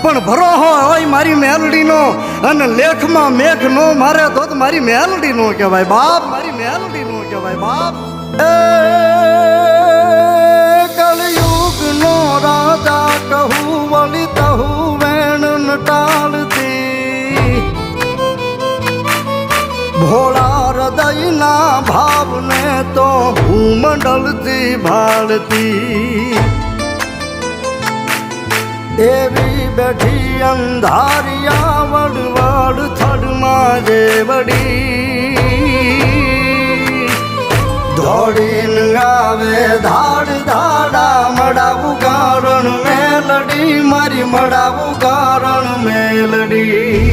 પણ ભરોહો હોય મારી મેલડીનો અને લેખમાં મેઘ નો મારે તો મારી મેલડી નો કહેવાય બાપ, મારી મેલડી નો કહેવાય બાપ. એ કલયુગ નો રાજા કહું વળી તહું વેણ ટાળતી, ભોળા હૃદયના ભાવને તો ભૂમંડળથી ભાળતી, એવી બેઠી અંધારિયા વડવડ થડમાં જેવડી, દોડીને આવે ધાડ ધાડા મળાવું કારણ મેલડી, મારી મળાવું કારણ મેલડી.